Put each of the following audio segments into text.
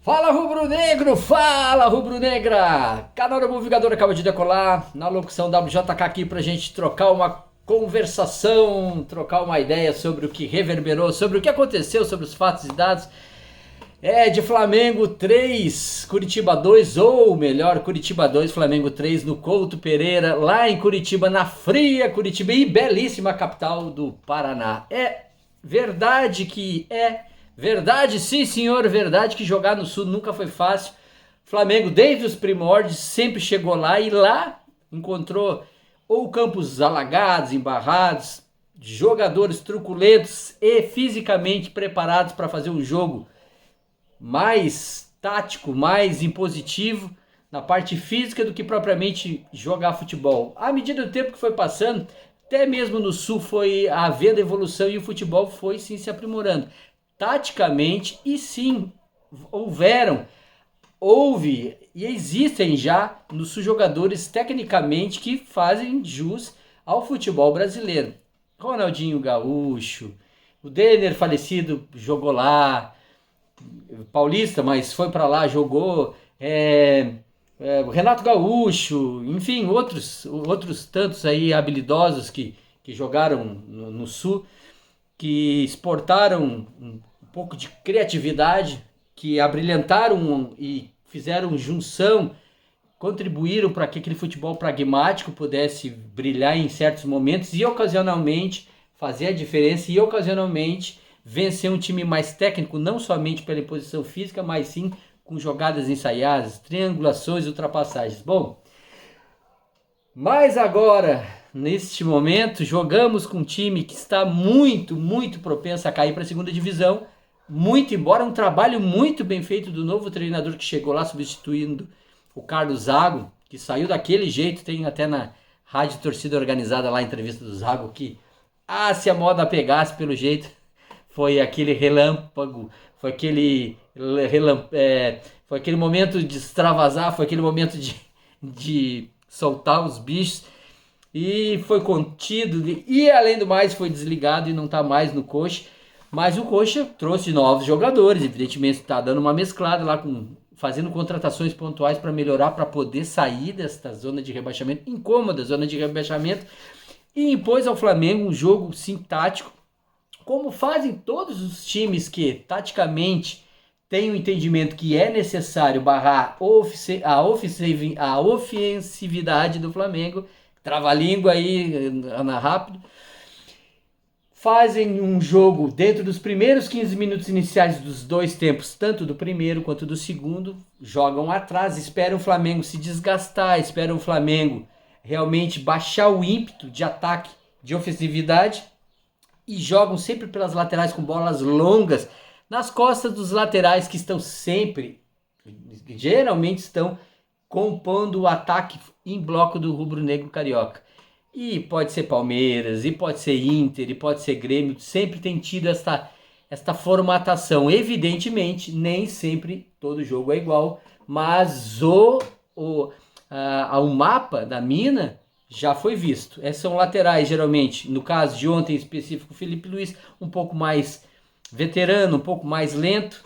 Fala rubro-negro, fala rubro-negra! Canal do Movigador acaba de decolar, na locução WJK aqui pra gente trocar uma conversação, trocar uma ideia sobre o que reverberou, sobre o que aconteceu, sobre os fatos e dados. De Flamengo 3, Curitiba 2, ou melhor, Curitiba 2, Flamengo 3 no Couto Pereira, lá em Curitiba, na fria Curitiba e belíssima capital do Paraná. Verdade, sim senhor, verdade que jogar no Sul nunca foi fácil. Flamengo desde os primórdios sempre chegou lá e lá encontrou ou campos alagados, embarrados, jogadores truculentos e fisicamente preparados para fazer um jogo mais tático, mais impositivo na parte física do que propriamente jogar futebol. À medida do tempo que foi passando, até mesmo no Sul foi havendo evolução e o futebol foi sim se aprimorando taticamente, e sim, houve e existem já no Sul jogadores tecnicamente que fazem jus ao futebol brasileiro. Ronaldinho Gaúcho, o Denner falecido jogou lá, paulista, mas foi para lá, jogou, o Renato Gaúcho, enfim, outros tantos aí habilidosos que jogaram no Sul, que exportaram um pouco de criatividade, que abrilhantaram e fizeram junção, contribuíram para que aquele futebol pragmático pudesse brilhar em certos momentos e ocasionalmente fazer a diferença e ocasionalmente vencer um time mais técnico, não somente pela imposição física, mas sim com jogadas ensaiadas, triangulações e ultrapassagens. Bom, mas agora, neste momento, jogamos com um time que está muito propenso a cair para a segunda divisão, muito embora um trabalho muito bem feito do novo treinador que chegou lá substituindo o Carlos Zago, que saiu daquele jeito, tem até na Rádio Torcida Organizada lá a entrevista do Zago que, se a moda pegasse pelo jeito, foi aquele relâmpago, foi aquele momento de extravasar, foi aquele momento de soltar os bichos, e foi contido, e além do mais foi desligado e não está mais no Coxa. Mas o Coxa trouxe novos jogadores, evidentemente está dando uma mesclada lá, fazendo contratações pontuais para melhorar, para poder sair desta zona de rebaixamento, incômoda zona de rebaixamento, e impôs ao Flamengo um jogo sim tático, como fazem todos os times que taticamente têm o entendimento que é necessário barrar a ofensividade do Flamengo. Trava-língua aí, Ana, rápido. Fazem um jogo dentro dos primeiros 15 minutos iniciais dos dois tempos, tanto do primeiro quanto do segundo, jogam atrás, esperam o Flamengo se desgastar, esperam o Flamengo realmente baixar o ímpeto de ataque, de ofensividade, e jogam sempre pelas laterais com bolas longas, nas costas dos laterais que geralmente estão compondo o ataque em bloco do rubro-negro carioca. E pode ser Palmeiras, e pode ser Inter, e pode ser Grêmio, sempre tem tido esta formatação. Evidentemente, nem sempre todo jogo é igual, mas o mapa da mina já foi visto. São laterais, geralmente, no caso de ontem em específico, o Felipe Luiz, um pouco mais veterano, um pouco mais lento.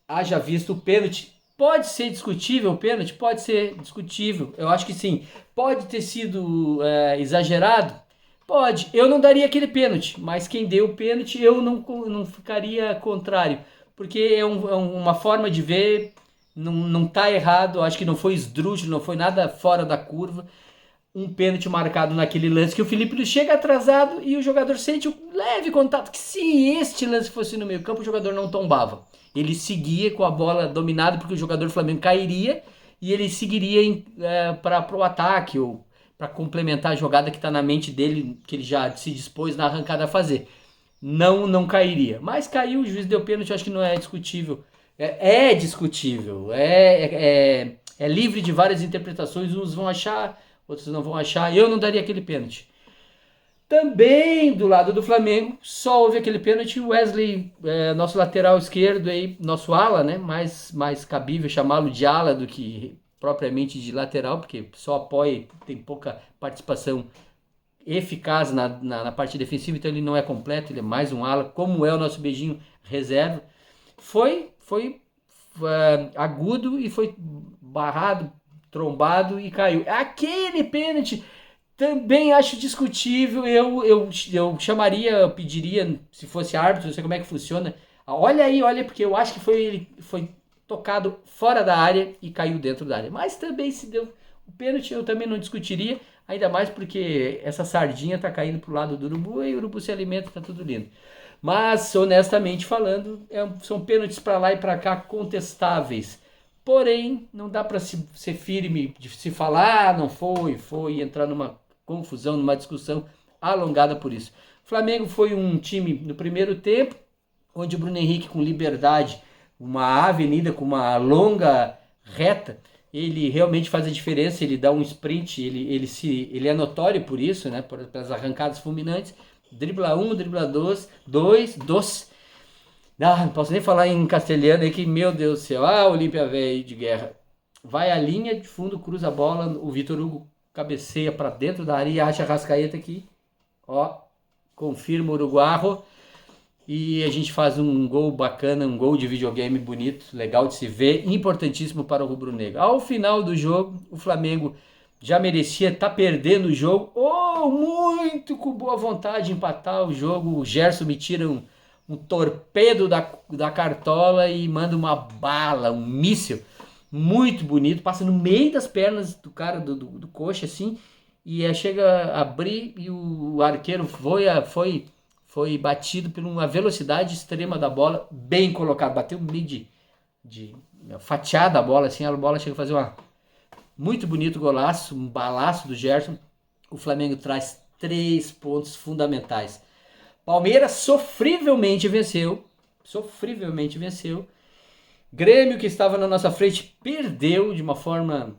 Haja visto o pênalti. Pode ser discutível o pênalti? Pode ser discutível, eu acho que sim. Pode ter sido exagerado? Pode. Eu não daria aquele pênalti, mas quem deu o pênalti eu não ficaria contrário, porque é uma forma de ver, não tá errado, acho que não foi esdrúxulo, não foi nada fora da curva. Um pênalti marcado naquele lance que o Felipe Luiz chega atrasado e o jogador sente um leve contato, que se este lance fosse no meio campo, o jogador não tombava. Ele seguia com a bola dominada porque o jogador do Flamengo cairia e ele seguiria para o ataque ou para complementar a jogada que está na mente dele, que ele já se dispôs na arrancada a fazer. Não cairia. Mas caiu, o juiz deu pênalti, eu acho que não é discutível. É discutível. É livre de várias interpretações, uns vão achar, outros não vão achar. Eu não daria aquele pênalti. Também do lado do Flamengo, só houve aquele pênalti. Wesley, nosso lateral esquerdo, aí, nosso ala, né? Mais cabível chamá-lo de ala do que propriamente de lateral, porque só apoia, tem pouca participação eficaz na parte defensiva, então ele não é completo, ele é mais um ala, como é o nosso beijinho reserva. Foi agudo e foi barrado, trombado e caiu. Aquele pênalti também acho discutível. Eu chamaria, eu pediria, se fosse árbitro, não sei como é que funciona. Olha aí, olha, porque eu acho que ele foi tocado fora da área e caiu dentro da área. Mas também se deu o pênalti, eu também não discutiria, ainda mais porque essa sardinha tá caindo pro lado do urubu e o urubu se alimenta, tá tudo lindo. Mas, honestamente falando, são pênaltis para lá e para cá contestáveis. Porém, não dá para ser firme de se falar, não foi, e entrar numa confusão, numa discussão alongada por isso. O Flamengo foi um time no primeiro tempo, onde o Bruno Henrique com liberdade, uma avenida com uma longa reta, ele realmente faz a diferença, ele dá um sprint, ele é notório por isso, né, pelas arrancadas fulminantes, dribla um, dribla dois, não posso nem falar em castelhano aí que, meu Deus do céu, Olímpia velho de guerra, vai a linha de fundo, cruza a bola, o Vitor Hugo cabeceia para dentro da área e acha a Rascaeta aqui, confirma o Uruguarro, e a gente faz um gol bacana, um gol de videogame bonito, legal de se ver, importantíssimo para o rubro-negro. Ao final do jogo, o Flamengo já merecia estar perdendo o jogo, muito com boa vontade de empatar o jogo. O Gerson me tira um torpedo da cartola e manda uma bala, um míssil muito bonito, passa no meio das pernas do cara, do coxa assim, e chega a abrir e o arqueiro foi batido por uma velocidade extrema da bola, bem colocado, bateu meio de fatiada a bola, assim, a bola chega a fazer muito bonito golaço, um balaço do Gerson. O Flamengo traz 3 pontos fundamentais. Palmeiras sofrivelmente venceu, Grêmio, que estava na nossa frente, perdeu de uma forma,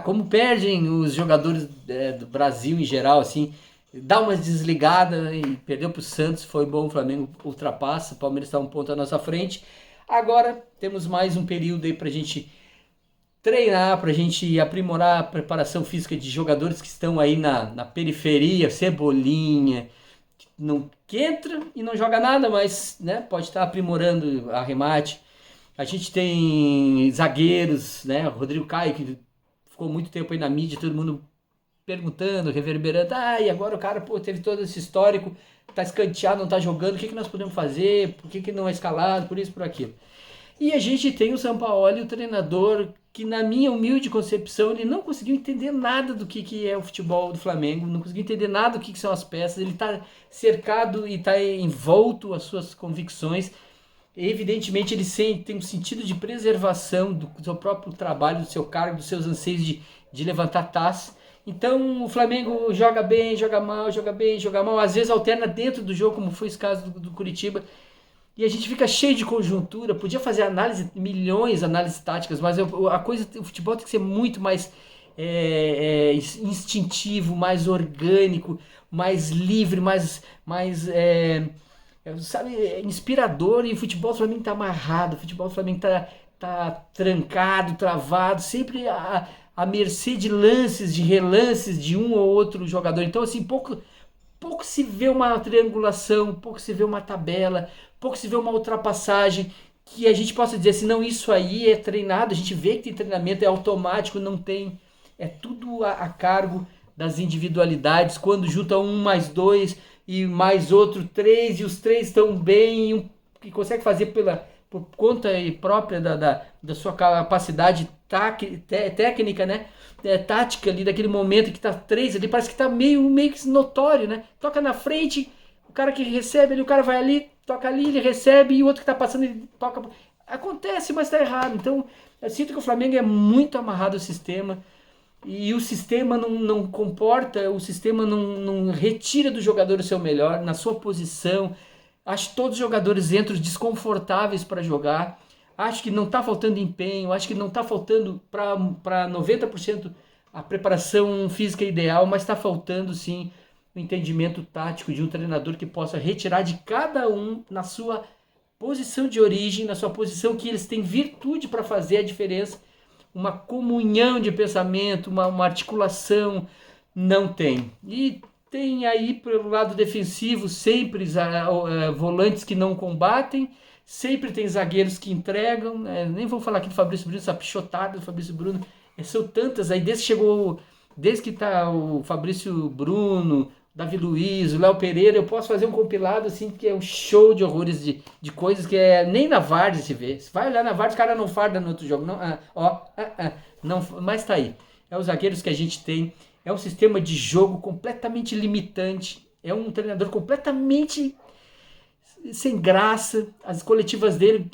como perdem os jogadores do Brasil em geral, assim, dá uma desligada e perdeu para o Santos, foi bom, o Flamengo ultrapassa, o Palmeiras está um ponto à nossa frente. Agora temos mais um período aí para a gente treinar, para a gente aprimorar a preparação física de jogadores que estão aí na periferia, Cebolinha, que entra e não joga nada, mas né, pode estar aprimorando a remate. A gente tem zagueiros, né, Rodrigo Caio, que ficou muito tempo aí na mídia, todo mundo perguntando, reverberando, e agora o cara teve todo esse histórico, tá escanteado, não tá jogando, o que nós podemos fazer, por que não é escalado, por isso, por aquilo. E a gente tem o Sampaoli, o treinador, que na minha humilde concepção, ele não conseguiu entender nada do que é o futebol do Flamengo, não conseguiu entender nada do que são as peças, ele tá cercado e tá envolto às suas convicções. Evidentemente ele tem um sentido de preservação do seu próprio trabalho, do seu cargo, dos seus anseios de levantar taça. Então o Flamengo joga bem, joga mal, joga bem, joga mal, às vezes alterna dentro do jogo, como foi esse caso do Curitiba, e a gente fica cheio de conjuntura. Podia fazer milhões de análises táticas, mas o futebol tem que ser muito mais instintivo, mais orgânico, mais livre, mais inspirador. E o futebol do Flamengo está amarrado, o futebol do Flamengo tá trancado, travado, sempre à mercê de relances de um ou outro jogador. Então, assim, pouco se vê uma triangulação, pouco se vê uma tabela, pouco se vê uma ultrapassagem que a gente possa dizer assim, não, isso aí é treinado, a gente vê que tem treinamento, é automático, não tem, é tudo a cargo das individualidades. Quando junta 1 mais 2 e mais outro 3 e os 3 estão bem, que consegue fazer por conta própria da sua capacidade técnica, né? Tática ali, daquele momento que tá 3 ali, parece que tá meio que notório, né? Toca na frente, o cara que recebe ali, o cara vai ali, toca ali, ele recebe, e o outro que tá passando, ele toca. Acontece, mas tá errado. Então, eu sinto que o Flamengo é muito amarrado ao sistema, e o sistema não comporta, o sistema não retira do jogador o seu melhor, na sua posição. Acho que todos os jogadores entram desconfortáveis para jogar. Acho que não está faltando empenho, acho que não está faltando para 90% a preparação física ideal, mas está faltando sim o entendimento tático de um treinador que possa retirar de cada um na sua posição de origem, na sua posição que eles têm virtude para fazer a diferença, uma comunhão de pensamento, uma articulação, não tem. E tem aí pelo lado defensivo sempre volantes que não combatem, sempre tem zagueiros que entregam, né? Nem vou falar aqui do Fabrício Bruno, essa pichotada do Fabrício Bruno, são tantas aí, desde que tá o Fabrício Bruno, Davi Luiz, o Léo Pereira, eu posso fazer um compilado assim, que é um show de horrores de coisas que nem na Várzea se vê. Se vai olhar na Várzea, o cara não farda no outro jogo, não, não, mas tá aí. É os zagueiros que a gente tem, é um sistema de jogo completamente limitante, é um treinador completamente sem graça. As coletivas dele,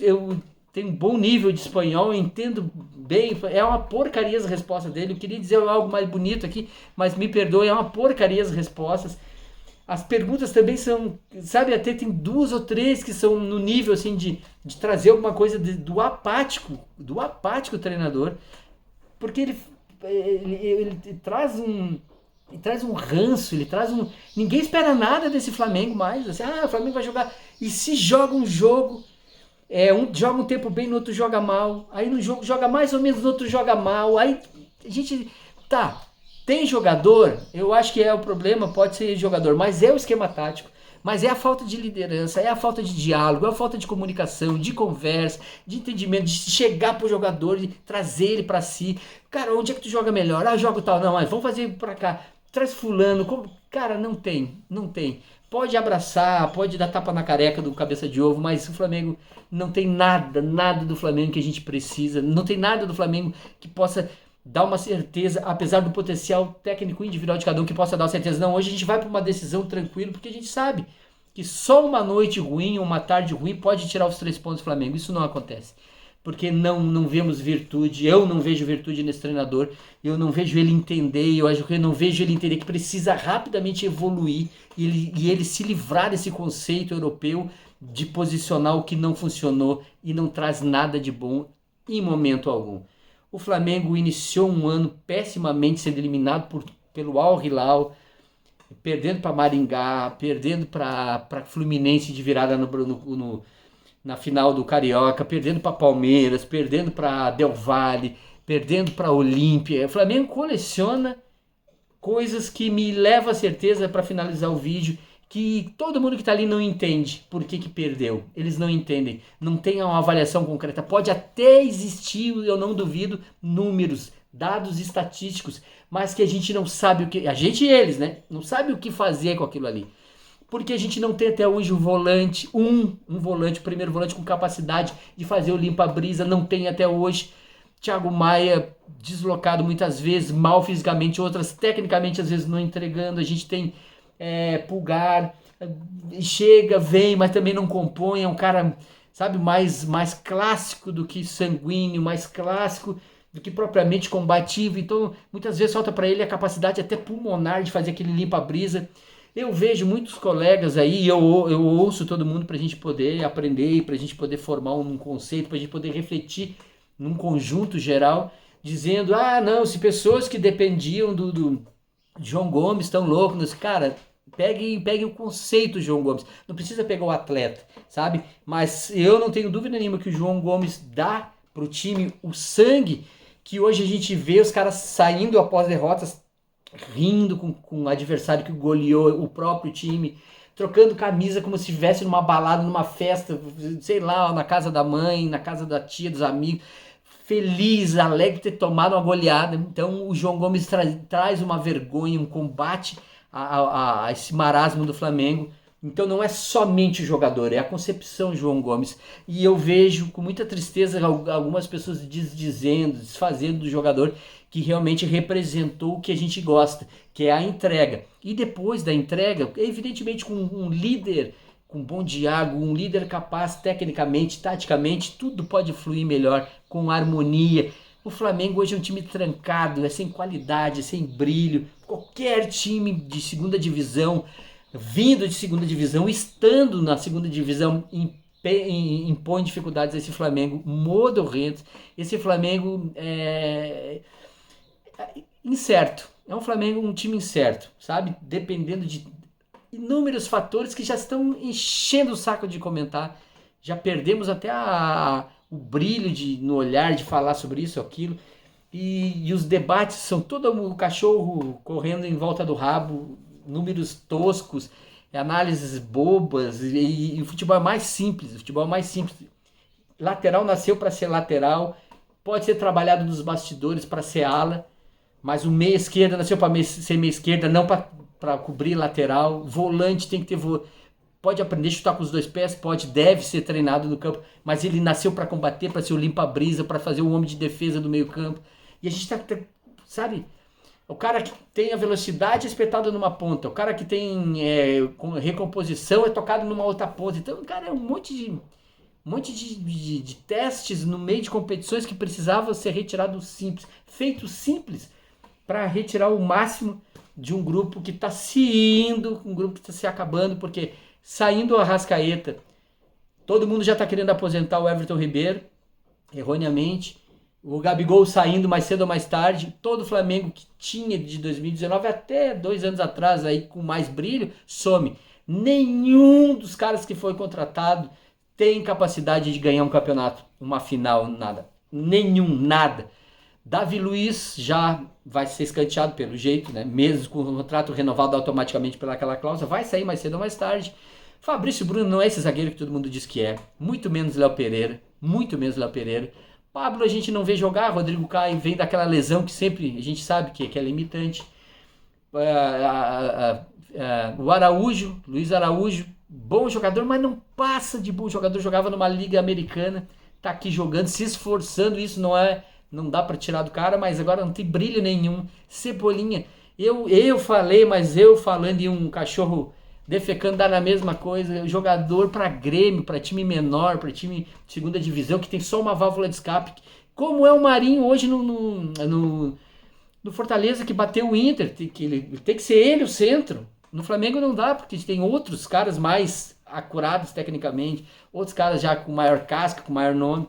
eu tenho um bom nível de espanhol, eu entendo bem, é uma porcaria as respostas dele. Eu queria dizer algo mais bonito aqui, mas me perdoe, é uma porcaria as respostas. As perguntas também são, sabe, até tem 2 ou 3 que são no nível assim de trazer alguma coisa do apático treinador, porque ele traz um ranço, ninguém espera nada desse Flamengo mais, assim, o Flamengo vai jogar, e se joga um jogo, um joga um tempo bem, no outro joga mal, aí no jogo joga mais ou menos, no outro joga mal, aí a gente, tem jogador, eu acho que é o problema, pode ser jogador, mas é o esquema tático, mas é a falta de liderança, é a falta de diálogo, é a falta de comunicação, de conversa, de entendimento, de chegar pro jogador, de trazer ele para si. Cara, onde é que tu joga melhor? Jogo tal, não, mas vamos fazer para cá. Traz fulano, cara, não tem. Pode abraçar, pode dar tapa na careca do cabeça de ovo, mas o Flamengo não tem nada do Flamengo que a gente precisa, não tem nada do Flamengo que possa dar uma certeza, apesar do potencial técnico individual de cada um, que possa dar uma certeza. Não, hoje a gente vai para uma decisão tranquilo, porque a gente sabe que só uma noite ruim, uma tarde ruim pode tirar os 3 pontos do Flamengo. Isso não acontece, porque não vemos virtude, eu não vejo virtude nesse treinador, eu não vejo ele entender, eu não vejo ele entender que precisa rapidamente evoluir e ele se livrar desse conceito europeu de posicionar o que não funcionou e não traz nada de bom em momento algum. O Flamengo iniciou um ano pessimamente, sendo eliminado pelo Al Hilal, perdendo para Maringá, perdendo para Fluminense de virada na final do Carioca, perdendo para Palmeiras, perdendo para Del Valle, perdendo para Olímpia. O Flamengo coleciona coisas que me levam a certeza, para finalizar o vídeo, que todo mundo que está ali não entende por que perdeu. Eles não entendem, não tem uma avaliação concreta. Pode até existir, eu não duvido, números, dados estatísticos, mas que a gente não sabe o que... A gente e eles, né? Não sabe o que fazer com aquilo ali. Porque a gente não tem até hoje um volante, um volante, o primeiro volante com capacidade de fazer o limpa-brisa, não tem até hoje. Thiago Maia deslocado muitas vezes, mal fisicamente, outras tecnicamente às vezes não entregando. A gente tem Pulgar, chega, vem, mas também não compõe, é um cara, sabe, mais clássico do que sanguíneo, mais clássico do que propriamente combativo. Então muitas vezes falta para ele a capacidade até pulmonar de fazer aquele limpa-brisa. Eu vejo muitos colegas aí, eu ouço todo mundo para a gente poder aprender, para a gente poder formar um conceito, para a gente poder refletir num conjunto geral, dizendo, não, se pessoas que dependiam do João Gomes estão loucos, cara, pegue o conceito João Gomes, não precisa pegar o atleta, sabe? Mas eu não tenho dúvida nenhuma que o João Gomes dá pro time o sangue que hoje a gente vê os caras saindo após derrotas, rindo com o adversário que goleou o próprio time, trocando camisa como se estivesse numa balada, numa festa, sei lá, na casa da mãe, na casa da tia, dos amigos, feliz, alegre de ter tomado uma goleada. Então o João Gomes traz uma vergonha, um combate a esse marasmo do Flamengo. Então não é somente o jogador, é a concepção João Gomes. E eu vejo com muita tristeza algumas pessoas desfazendo do jogador que realmente representou o que a gente gosta, que é a entrega. E depois da entrega, evidentemente com um líder com bom diálogo, um líder capaz tecnicamente, taticamente, tudo pode fluir melhor, com harmonia. O Flamengo hoje é um time trancado, é sem qualidade, é sem brilho. Qualquer time de segunda divisão, vindo de segunda divisão, estando na segunda divisão, impõe dificuldades a esse Flamengo modorrento. Esse Flamengo é incerto. É um Flamengo, um time incerto, sabe? Dependendo de inúmeros fatores que já estão enchendo o saco de comentar. Já perdemos até o brilho no olhar de falar sobre isso ou aquilo. E os debates são todo o cachorro correndo em volta do rabo, números toscos, análises bobas, e o futebol é mais simples, o futebol é mais simples. Lateral nasceu para ser lateral, pode ser trabalhado nos bastidores para ser ala, mas o meia esquerda nasceu para ser meia esquerda, não para cobrir lateral. Volante tem que ter pode aprender a chutar com os dois pés, pode, deve ser treinado no campo, mas ele nasceu para combater, para ser o limpa-brisa, para fazer o homem de defesa do meio campo. E a gente sabe, o cara que tem a velocidade é espetado numa ponta, o cara que tem recomposição é tocado numa outra ponta. Então, cara, é um monte de testes no meio de competições que precisavam ser retirados simples, feitos simples, para retirar o máximo de um grupo que está se indo, um grupo que está se acabando, porque saindo o Arrascaeta, todo mundo já está querendo aposentar o Everton Ribeiro, erroneamente. O Gabigol saindo mais cedo ou mais tarde. Todo o Flamengo que tinha de 2019 até 2 anos atrás, aí com mais brilho, some. Nenhum dos caras que foi contratado tem capacidade de ganhar um campeonato, uma final, nada. Nenhum, nada. Davi Luiz já vai ser escanteado pelo jeito, né? Mesmo com o contrato renovado automaticamente pelaquela cláusula, vai sair mais cedo ou mais tarde. Fabrício Bruno não é esse zagueiro que todo mundo diz que é. Muito menos Léo Pereira. Muito menos Léo Pereira. Pablo a gente não vê jogar. Rodrigo Caio vem daquela lesão que sempre a gente sabe que é limitante. O Araújo, Luiz Araújo, bom jogador, mas não passa de bom jogador. Jogava numa liga americana. Tá aqui jogando, se esforçando. Isso não dá para tirar do cara, mas agora não tem brilho nenhum. Cebolinha. Eu falei, mas eu falando em um cachorro defecando dá na mesma coisa. Jogador para Grêmio, para time menor, para time de segunda divisão, que tem só uma válvula de escape. Como é o Marinho hoje no Fortaleza, que bateu o Inter. Tem que ser ele o centro. No Flamengo não dá, porque tem outros caras mais acurados tecnicamente, outros caras já com maior casca, com maior nome.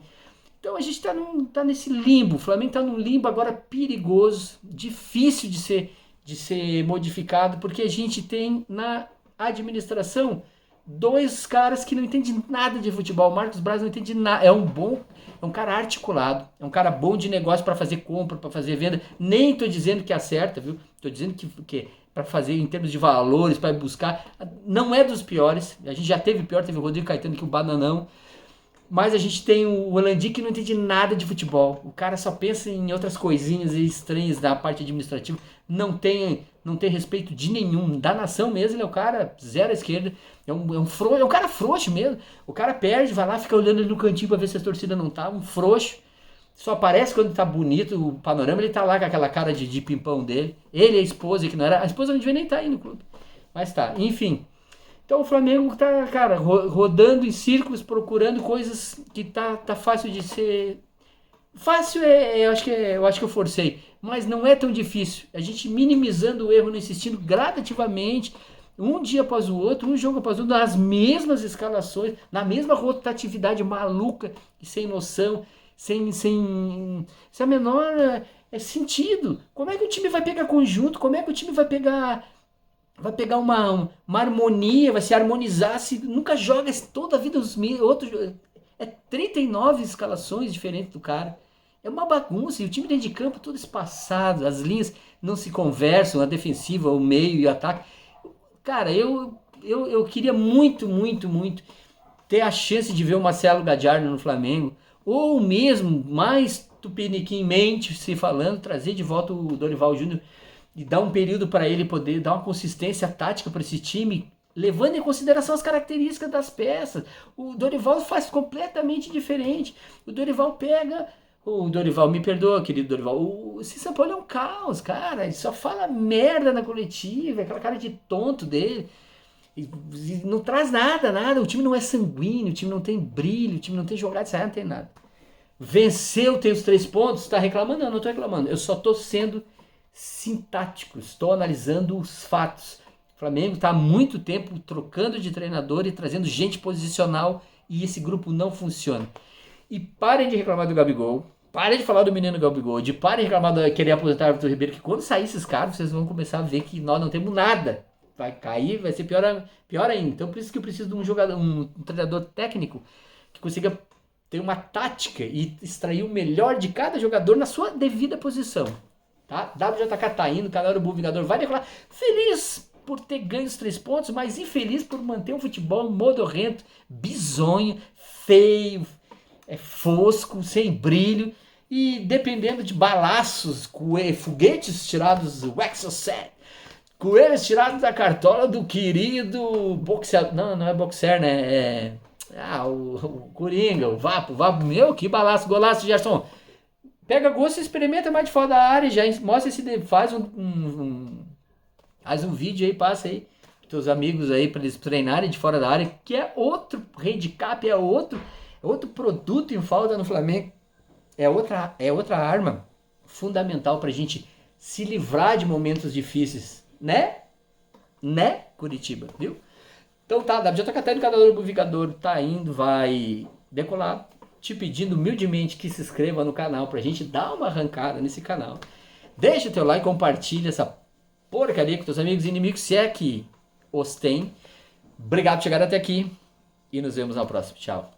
Então a gente tá nesse limbo. O Flamengo tá num limbo agora perigoso, difícil de ser modificado, porque a gente tem na administração 2 caras que não entendem nada de futebol. O Marcos Braz não entende nada. É um cara articulado, é um cara bom de negócio para fazer compra, para fazer venda. Nem tô dizendo que acerta, viu? Tô dizendo que para fazer em termos de valores, para buscar, não é dos piores. A gente já teve pior, teve o Rodrigo Caetano, que o Bananão. Mas a gente tem o Holandir, que não entende nada de futebol. O cara só pensa em outras coisinhas estranhas da parte administrativa. Não tem respeito de nenhum. Da nação mesmo, ele é o cara zero à esquerda. É um cara frouxo mesmo. O cara perde, vai lá, fica olhando ali no cantinho pra ver se a torcida não tá. Um frouxo. Só aparece quando tá bonito o panorama. Ele tá lá com aquela cara de pimpão dele. Ele e a esposa, que não era... A esposa não devia nem estar aí no clube. Mas tá, enfim... Então o Flamengo tá, cara, rodando em círculos, procurando coisas que tá fácil de ser... Fácil eu acho que eu forcei, mas não é tão difícil. A gente minimizando o erro, não insistindo gradativamente, um dia após o outro, um jogo após o outro, nas mesmas escalações, na mesma rotatividade maluca e sem noção, sem a menor sentido. Como é que o time vai pegar conjunto? Como é que o time vai pegar uma harmonia, vai se harmonizar, se nunca joga toda a vida os outros. É 39 escalações diferentes do cara. É uma bagunça. E o time dentro de campo todo espaçado, as linhas não se conversam, a defensiva, o meio e o ataque. Cara, eu queria muito, muito, muito ter a chance de ver o Marcelo Gadiardo no Flamengo, ou mesmo, mais tupiniquimmente se falando, trazer de volta o Dorival Júnior e dar um período para ele poder dar uma consistência tática para esse time, levando em consideração as características das peças. O Dorival faz completamente diferente. O Dorival me perdoa, querido Dorival, o São Paulo é um caos, cara. Ele só fala merda na coletiva, aquela cara de tonto dele. E não traz nada. O time não é sanguíneo, o time não tem brilho, o time não tem jogada de saia, não tem nada. Venceu, tem os 3 pontos, tá reclamando? Não tô reclamando. Eu só tô sendo sintático, estou analisando os fatos. O Flamengo está há muito tempo trocando de treinador e trazendo gente posicional e esse grupo não funciona. E parem de reclamar do Gabigol, parem de falar do menino Gabigol, parem de reclamar de querer aposentar o Everton Ribeiro, que quando sair esses caras, vocês vão começar a ver que nós não temos nada. Vai cair, vai ser pior ainda. Então por isso que eu preciso de um treinador técnico que consiga ter uma tática e extrair o melhor de cada jogador na sua devida posição. Tá? WJK tá indo, canal Urubu Vingador vai declarar feliz por ter ganho os 3 pontos, mas infeliz por manter um futebol modorrento, bizonho, feio, fosco, sem brilho e dependendo de balaços, foguetes tirados do Exocet, coelhos tirados da cartola do querido boxeador. Não é boxer, né? O Coringa, o Vapo. Meu, que balaço, golaço, Gerson. Pega gosto e experimenta mais de fora da área. Já mostra se faz faz um vídeo aí, passa aí pros teus amigos aí para eles treinarem de fora da área, que é outro handicap, é outro produto em falta no Flamengo. É outra arma fundamental pra gente se livrar de momentos difíceis, né? Né, Curitiba, viu? Então tá, WJ Tocatá, Educador do Vingador, tá indo, vai decolar, te pedindo humildemente que se inscreva no canal pra gente dar uma arrancada nesse canal. Deixa o teu like, compartilha essa porcaria com teus amigos e inimigos, se é que os tem. Obrigado por chegar até aqui e nos vemos na próxima. Tchau.